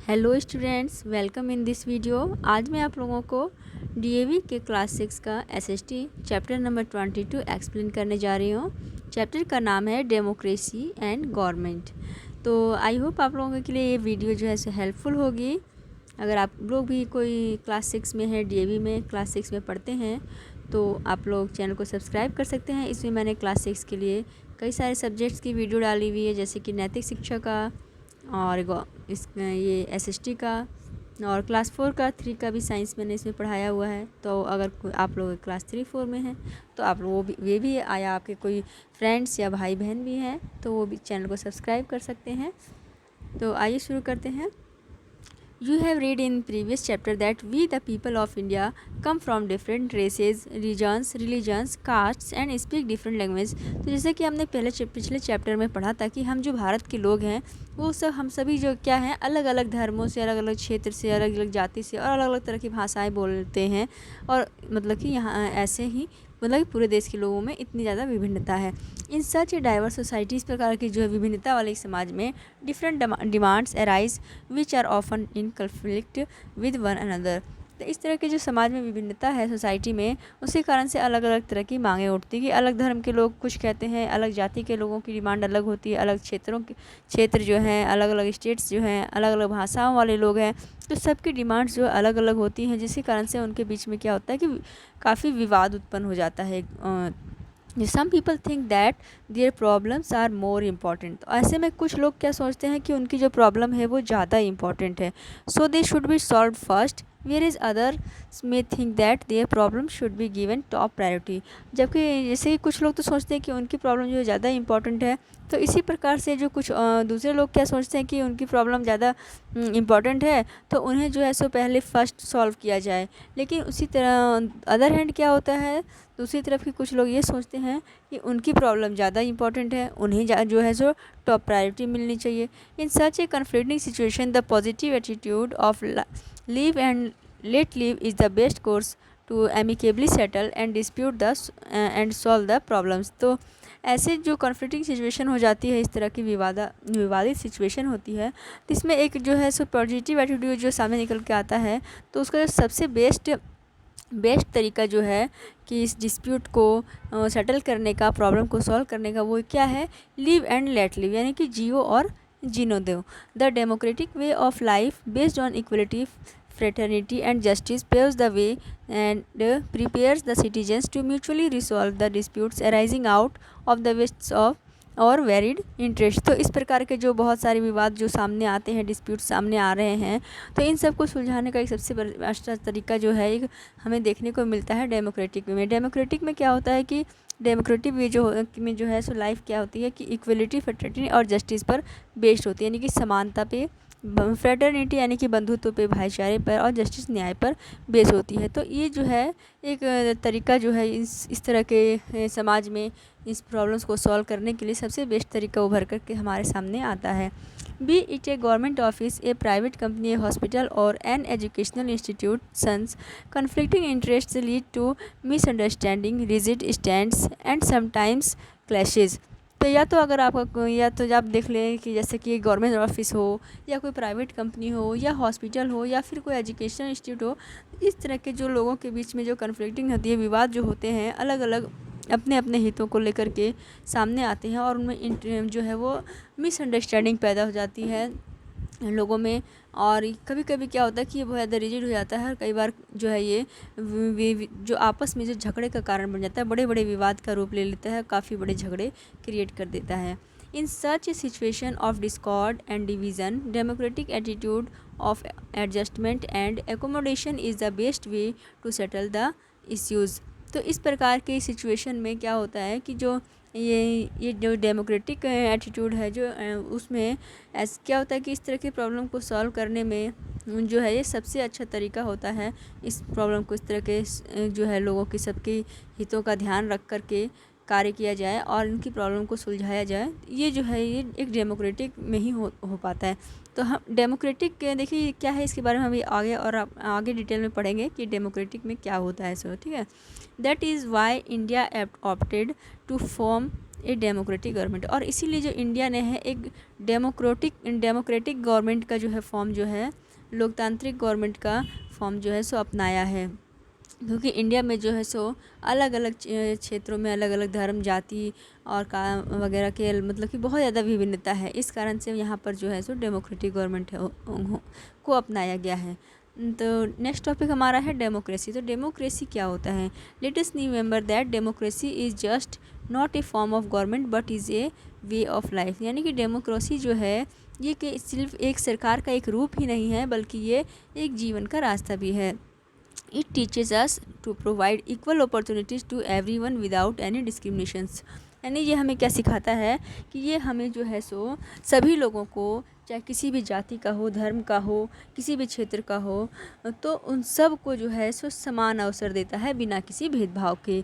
Hello students, welcome in this video. आज मैं आप लोगों को डीएवी के क्लास 6 का एसएसटी चैप्टर नंबर 22 एक्सप्लेन करने जा रही हूँ। चैप्टर का नाम है डेमोक्रेसी एंड गवर्नमेंट। तो आई होप आप लोगों के लिए ये वीडियो जो है सो हेल्पफुल होगी। अगर आप लोग भी कोई क्लास 6 में है, डीएवी में क्लास 6 में पढ़ते हैं, तो आप लोग चैनल को सब्सक्राइब कर सकते हैं। इसमें मैंने क्लास 6 के लिए कई सारे सब्जेक्ट्स की वीडियो डाली हुई है, जैसे कि नैतिक शिक्षा का और ये एसएसटी का और क्लास 4 का 3 का भी साइंस मैंने इसमें पढ़ाया हुआ है। तो अगर आप लोग क्लास 3-4 में हैं तो आप लोग वे भी आया आपके कोई फ्रेंड्स या भाई बहन भी हैं तो वो भी चैनल को सब्सक्राइब कर सकते हैं। तो आइए शुरू करते हैं। You have read in previous chapter that we the people of India come from different races, regions, religions, castes and speak different language। तो जैसे कि हमने पिछले चैप्टर में पढ़ा था कि हम जो भारत के लोग हैं वो सब हम सभी जो क्या हैं अलग अलग धर्मों से, अलग अलग क्षेत्र से, अलग अलग जाति से और अलग अलग तरह की भाषाएं बोलते हैं। और मतलब कि यहाँ ऐसे ही मतलब कि पूरे देश के लोगों में इतनी ज़्यादा विभिन्नता है। In such a diverse society, इस प्रकार की जो है विभिन्नता वाले समाज में different demands arise which are often in conflict with one another. तो इस तरह के जो समाज में विभिन्नता है सोसाइटी में, उसके कारण से अलग अलग तरह की मांगें उठती कि अलग धर्म के लोग कुछ कहते हैं, अलग जाति के लोगों की डिमांड अलग होती है, अलग क्षेत्र जो हैं, अलग अलग स्टेट्स जो हैं, अलग अलग भाषाओं वाले लोग हैं, तो सबकी डिमांड्स जो अलग अलग होती हैं, जिसके कारण से उनके बीच में क्या होता है कि काफ़ी विवाद उत्पन्न हो जाता है। Some people think that there problems are more important. तो ऐसे में कुछ लोग क्या सोचते हैं कि उनकी जो प्रॉब्लम है वो ज़्यादा इम्पॉर्टेंट है, so they should be solve first, where is others may think that their problem should be given top priority. जबकि जैसे कि कुछ लोग तो सोचते हैं कि उनकी प्रॉब्लम जो ज़्यादा इम्पॉर्टेंट है, तो इसी प्रकार से जो कुछ दूसरे लोग क्या सोचते हैं कि उनकी प्रॉब्लम ज़्यादा इम्पॉर्टेंट है तो उन्हें जो है सो पहले फर्स्ट सॉल्व किया जाए। लेकिन उसी तरह अदर हैंड क्या होता है, दूसरी तरफ के कुछ लोग ये सोचते हैं कि उनकी प्रॉब्लम ज़्यादा इंपॉर्टेंट है, उन्हें जो है सो टॉप प्रायोरिटी मिलनी चाहिए। In such a conflicting situation the positive attitude of live and let live is the best course to amicably settle and dispute the and solve the problems. तो ऐसे जो conflicting situation हो जाती है, इस तरह की विवादित सिचुएशन होती है, तो इसमें एक जो है सो पॉजिटिव एटीट्यूड जो सामने निकल के आता है, तो उसका जो सबसे बेस्ट तरीका जो है कि इस डिस्प्यूट को सेटल करने का, प्रॉब्लम को सॉल्व करने का, वो क्या है, लिव एंड लेट लिव, यानी कि जियो और जीनो दो। The democratic way of life based on equality, fraternity and justice paves the way and prepares the citizens to mutually resolve the disputes arising out of the wishes of और varied interest. तो इस प्रकार के जो बहुत सारे विवाद जो सामने आते हैं, डिस्प्यूट सामने आ रहे हैं, तो इन सब को सुलझाने का एक सबसे अच्छा तरीका जो है एक हमें देखने को मिलता है डेमोक्रेटिक वे में। डेमोक्रेटिक में क्या होता है कि डेमोक्रेटिक वे जो है सो लाइफ क्या होती है कि इक्वलिटी, फ्रेटर्निटी और जस्टिस पर बेस्ड होती है, यानी कि समानता पे, फ्रेटर्निटी यानी कि बंधुत्व पे, भाईचारे पर और जस्टिस न्याय पर बेस होती है। तो ये जो है एक तरीका जो है इस तरह के समाज में इस प्रॉब्लम्स को सॉल्व करने के लिए सबसे बेस्ट तरीका उभर कर के हमारे सामने आता है। Be it a government office, a private company, a hospital और an educational institutions, conflicting interest lead to misunderstanding, rigid stands and sometimes clashes. तो या तो अगर या तो आप देख लें कि जैसे कि गवर्नमेंट ऑफिस हो या कोई प्राइवेट कंपनी हो या हॉस्पिटल हो या फिर कोई एजुकेशनल इंस्टीट्यूट हो, इस तरह के जो लोगों के बीच में जो कन्फ्लिक्टिंग होती है, विवाद जो होते हैं, अलग अलग अपने अपने हितों को लेकर के सामने आते हैं और उनमें जो है वो मिसअंडरस्टैंडिंग पैदा हो जाती है लोगों में। और कभी कभी क्या होता है कि ये बहुत ज़्यादा रिजिड हो जाता है और कई बार जो है ये जो आपस में जो झगड़े का कारण बन जाता है, बड़े बड़े विवाद का रूप ले लेता है, काफ़ी बड़े झगड़े क्रिएट कर देता है। In such a situation of discord and division, democratic attitude of adjustment and accommodation is the best way to settle the issues. तो इस प्रकार के सिचुएशन में क्या होता है कि जो ये जो डेमोक्रेटिक एटीट्यूड है जो उसमें ऐसा क्या होता है कि इस तरह की प्रॉब्लम को सॉल्व करने में जो है ये सबसे अच्छा तरीका होता है। इस प्रॉब्लम को इस तरह के जो है लोगों की सबके हितों का ध्यान रख कर के कार्य किया जाए और इनकी प्रॉब्लम को सुलझाया जाए, ये जो है ये एक डेमोक्रेटिक में ही हो पाता है। तो हम डेमोक्रेटिक देखिए क्या है, इसके बारे में हम आगे डिटेल में पढ़ेंगे कि डेमोक्रेटिक में क्या होता है सो, ठीक है। That is why India opted to form a democratic government. और इसीलिए जो इंडिया ने है एक डेमोक्रेटिक गवर्नमेंट का जो है फॉर्म जो है लोकतांत्रिक गवर्नमेंट का फॉर्म जो है सो अपनाया है, क्योंकि इंडिया में जो है सो अलग अलग क्षेत्रों में अलग अलग धर्म जाति और काम वगैरह के मतलब कि बहुत ज़्यादा विभिन्नता है। इस कारण से यहाँ पर जो है सो डेमोक्रेटिक गवर्नमेंट को अपनाया गया है। तो नेक्स्ट टॉपिक हमारा है डेमोक्रेसी। तो डेमोक्रेसी क्या होता है? Let us remember that democracy is just not a form of government but is a way of life. यानी कि डेमोक्रेसी जो है ये कि सिर्फ एक सरकार का एक रूप ही नहीं है, बल्कि ये एक जीवन का रास्ता भी है। It teaches us to provide equal opportunities to everyone without any discriminations। यानी ये हमें क्या सिखाता है कि ये हमें जो है सो सभी लोगों को, चाहे किसी भी जाति का हो, धर्म का हो, किसी भी क्षेत्र का हो, तो उन सब को जो है सो समान अवसर देता है बिना किसी भेदभाव के।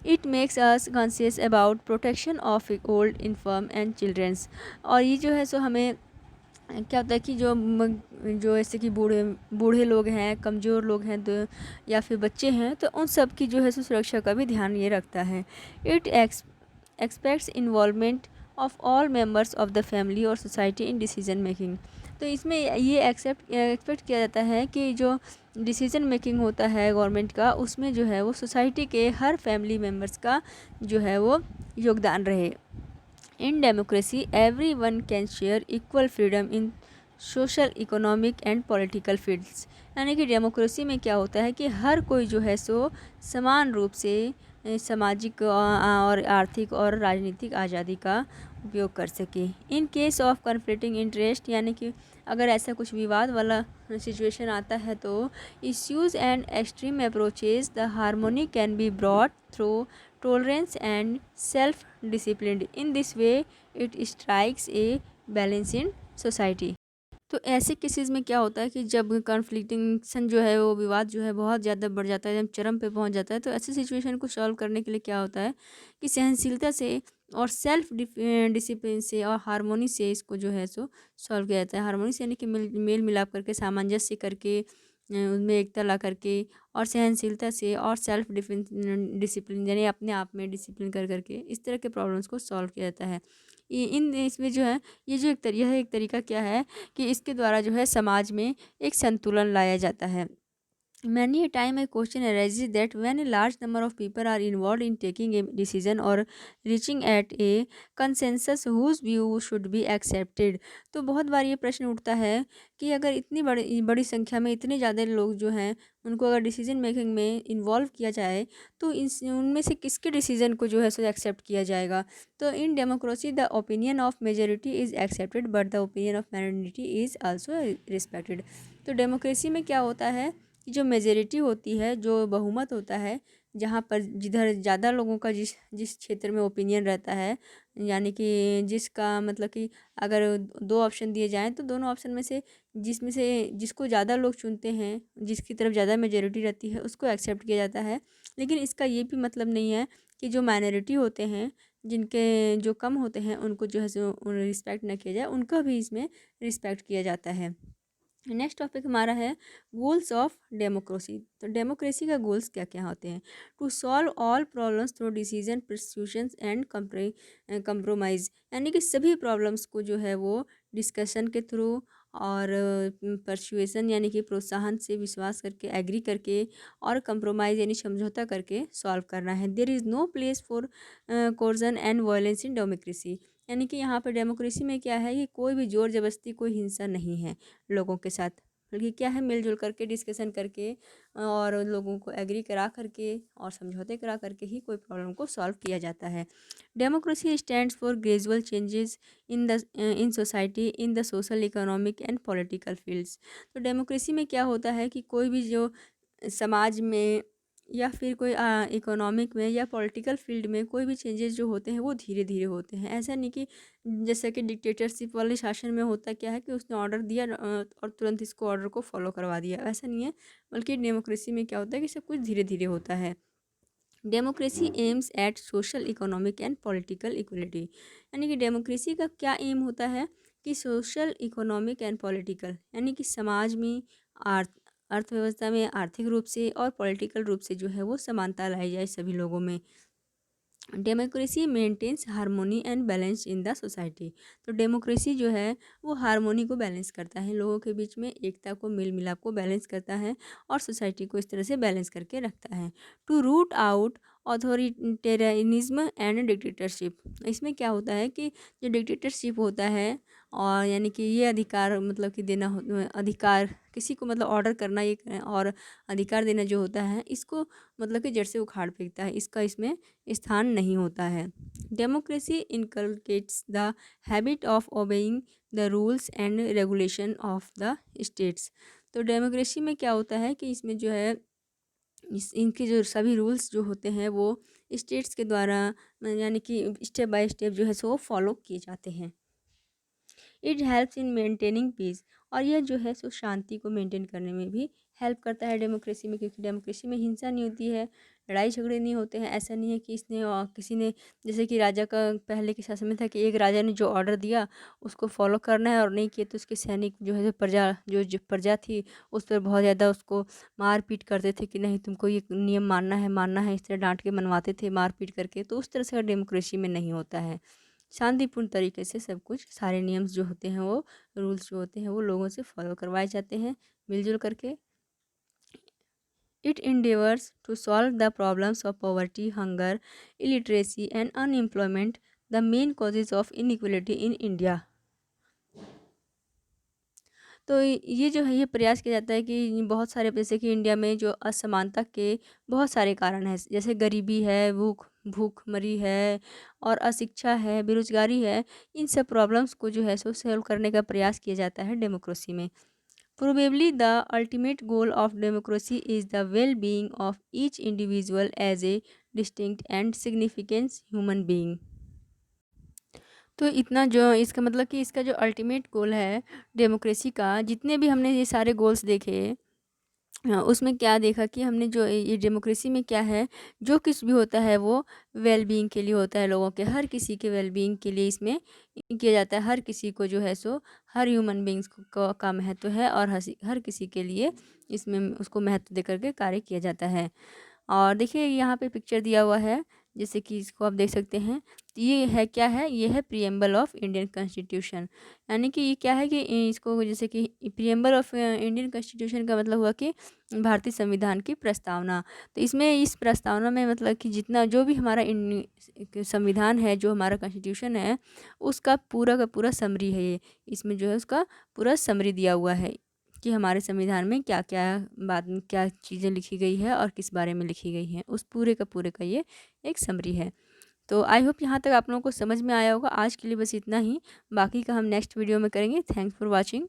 It makes us conscious about protection of old infirm and childrens. और ये जो है सो हमें क्या होता है कि जो ऐसे कि बूढ़े लोग हैं, कमज़ोर लोग हैं, तो या फिर बच्चे हैं, तो उन सब की जो है सो सुरक्षा का भी ध्यान ये रखता है। It aspects involvement of all members of the family और सोसाइटी इन डिसीजन मेकिंग। तो इसमें ये एक्सपेक्ट किया जाता है कि जो डिसीजन मेकिंग होता है गवर्नमेंट का, उसमें जो है वो सोसाइटी के हर फैमिली मेम्बर्स का जो है वो योगदान रहे। In democracy everyone can share equal freedom in social, economic and political fields. यानी कि डेमोक्रेसी में क्या होता है कि हर कोई जो है सो समान रूप से सामाजिक और आर्थिक और राजनीतिक आज़ादी का उपयोग कर सके। In case of conflicting interest, यानी कि अगर ऐसा कुछ विवाद वाला सिचुएशन आता है तो issues and extreme approaches the harmony can be brought through tolerance and self-discipline। In this way, it strikes a balance in society। तो ऐसे केसेस में क्या होता है कि जब कॉन्फ्लिक्टिंग जो है वो विवाद जो है बहुत ज़्यादा बढ़ जाता है, जब चरम पे पहुंच जाता है, तो ऐसे सिचुएशन को सॉल्व करने के लिए क्या होता है कि सहनशीलता से और सेल्फ डिसिप्लिन से और हारमोनी से इसको जो है सो सॉल्व किया जाता है। हारमोनी से यानी कि मेल मिलाप करके, सामंजस्य करके, उनमें एकता ला करके, और सहनशीलता से और सेल्फ डिसिप्लिन यानी अपने आप में डिसिप्लिन कर करके इस तरह के प्रॉब्लम्स को सॉल्व किया जाता है। इन इसमें जो है ये जो यह एक तरीका क्या है कि इसके द्वारा जो है समाज में एक संतुलन लाया जाता है। Many a time a question arises that when a large number of people are involved in taking a decision or reaching at a consensus, whose view should be accepted। तो बहुत बार ये प्रश्न उठता है कि अगर इतनी बड़ी संख्या में इतने ज़्यादा लोग जो हैं उनको अगर डिसीजन मेकिंग में इन्वॉल्व किया जाए तो उनमें से किसके डिसीजन को जो है सो एक्सेप्ट किया जाएगा। तो in democracy the opinion of majority is accepted but the opinion of minority is also respected. तो डेमोक्रेसी में क्या होता है कि जो मेजॉरिटी होती है, जो बहुमत होता है, जहाँ पर जिधर ज़्यादा लोगों का जिस क्षेत्र में ओपिनियन रहता है, यानी कि जिसका मतलब कि अगर दो ऑप्शन दिए जाएं तो दोनों ऑप्शन में से जिसको ज़्यादा लोग चुनते हैं, जिसकी तरफ ज़्यादा मेजॉरिटी रहती है, उसको एक्सेप्ट किया जाता है। लेकिन इसका ये भी मतलब नहीं है कि जो माइनॉरिटी होते हैं, जिनके जो कम होते हैं, उनको जो है सो रिस्पेक्ट ना किया जाए, उनका भी इसमें रिस्पेक्ट किया जाता है। नेक्स्ट टॉपिक हमारा है गोल्स ऑफ डेमोक्रेसी। तो डेमोक्रेसी का गोल्स क्या क्या होते हैं? To solve all problems through decision prosecutions and compromise. यानी कि सभी प्रॉब्लम्स को जो है वो डिस्कशन के थ्रू और परसुएसन यानी कि प्रोत्साहन से, विश्वास करके, एग्री करके, और कंप्रोमाइज़ यानी समझौता करके सॉल्व करना है। There is no place for coercion and violence in democracy. यानी कि यहाँ पर डेमोक्रेसी में क्या है कि कोई भी जोर जबरदस्ती, कोई हिंसा नहीं है लोगों के साथ, बल्कि क्या है मिलजुल करके, डिस्कशन करके और लोगों को एग्री करा करके और समझौते करा करके ही कोई प्रॉब्लम को सॉल्व किया जाता है। Democracy stands for gradual changes in society in the social, economic and political fields. तो डेमोक्रेसी में क्या होता है कि कोई भी जो समाज में या फिर कोई इकोनॉमिक में या पॉलिटिकल फील्ड में कोई भी चेंजेस जो होते हैं वो धीरे धीरे होते हैं। ऐसा नहीं कि जैसे कि डिक्टेटरशिप वाले शासन में होता क्या है कि उसने ऑर्डर दिया और तुरंत इसको ऑर्डर को फॉलो करवा दिया, ऐसा नहीं है। बल्कि डेमोक्रेसी में क्या होता है कि सब कुछ धीरे धीरे होता है। Democracy aims at social, economic and political equality. यानी कि डेमोक्रेसी का क्या एम होता है कि सोशल, इकोनॉमिक एंड पॉलिटिकल, यानी कि समाज में, अर्थव्यवस्था में आर्थिक रूप से और पॉलिटिकल रूप से जो है वो समानता लाई जाए सभी लोगों में। Democracy maintains harmony and balance in the society. तो डेमोक्रेसी जो है वो हारमोनी को बैलेंस करता है, लोगों के बीच में एकता को, मेल मिलाप को बैलेंस करता है और सोसाइटी को इस तरह से बैलेंस करके रखता है। To root out authoritarianism and dictatorship. इसमें क्या होता है कि जो डिक्टेटरशिप होता है और यानी कि ये अधिकार मतलब कि देना अधिकार किसी को मतलब ऑर्डर करना ये और अधिकार देना जो होता है इसको मतलब कि जड़ से उखाड़ फेंकता है, इसका इसमें स्थान नहीं होता है। Democracy inculcates the habit of obeying the rules and regulation of the states. तो डेमोक्रेसी में क्या होता है कि इसमें जो है इनके जो सभी रूल्स जो होते हैं वो स्टेट्स के द्वारा यानी कि स्टेप बाय स्टेप जो है सो फॉलो किए जाते हैं। It helps in maintaining peace. और यह जो है सो शांति को मेंटेन करने में भी हेल्प करता है डेमोक्रेसी में, क्योंकि डेमोक्रेसी में हिंसा नहीं होती है, लड़ाई झगड़े नहीं होते हैं। ऐसा नहीं है कि किसी ने जैसे कि राजा का पहले के शासन में था कि एक राजा ने जो ऑर्डर दिया उसको फॉलो करना है और नहीं किए तो उसके सैनिक जो है जो प्रजा थी उस पर बहुत ज़्यादा उसको मार पीट करते थे कि नहीं तुमको ये नियम मानना है, इस तरह डांट के मनवाते थे मार पीट करके। तो उस तरह से डेमोक्रेसी में नहीं होता है, शांतिपूर्ण तरीके से सब कुछ सारे नियम्स जो होते हैं वो रूल्स जो होते हैं वो लोगों से फॉलो करवाए जाते हैं मिलजुल करके। It endeavors to solve the problems of poverty, hunger, illiteracy and unemployment, the main causes of inequality in India. तो ये जो है ये प्रयास किया जाता है कि बहुत सारे जैसे कि इंडिया में जो असमानता के बहुत सारे कारण हैं, जैसे गरीबी है, भूखमरी है और अशिक्षा है, बेरोजगारी है। इन सब प्रॉब्लम्स को जो है सो सॉल्व करने का प्रयास किया जाता है डेमोक्रेसी में। Probably the ultimate goal of democracy is the well being of each individual as a distinct and significance human being. तो इतना जो इसका मतलब कि इसका जो अल्टीमेट गोल है डेमोक्रेसी का, जितने भी हमने ये सारे गोल्स देखे उसमें क्या देखा कि हमने जो ये डेमोक्रेसी में क्या है, जो कुछ भी होता है वो वेल बीइंग के लिए होता है, लोगों के हर किसी के वेल बीइंग के लिए इसमें किया जाता है। हर किसी को जो है सो हर ह्यूमन बींग्स का महत्व है और हर किसी के लिए इसमें उसको महत्व दे करके कार्य किया जाता है। और देखिए यहाँ पे पिक्चर दिया हुआ है, जैसे कि इसको आप देख सकते हैं। ये है क्या है, ये है प्रियम्बल ऑफ इंडियन कॉन्स्टिट्यूशन। यानी कि ये क्या है कि इसको जैसे कि प्रियम्बल ऑफ इंडियन कॉन्स्टिट्यूशन का मतलब हुआ कि भारतीय संविधान की प्रस्तावना। तो इसमें इस प्रस्तावना में मतलब कि जितना जो भी हमारा संविधान है, जो हमारा कॉन्स्टिट्यूशन है, उसका पूरा का पूरा समरी है ये। इसमें जो है उसका पूरा समरी दिया हुआ है कि हमारे संविधान में क्या क्या क्या चीज़ें लिखी गई है और किस बारे में लिखी गई है, उस पूरे का ये एक समरी है। तो आई होप यहाँ तक आप लोगों को समझ में आया होगा। आज के लिए बस इतना ही, बाकी का हम नेक्स्ट वीडियो में करेंगे। Thanks for watching.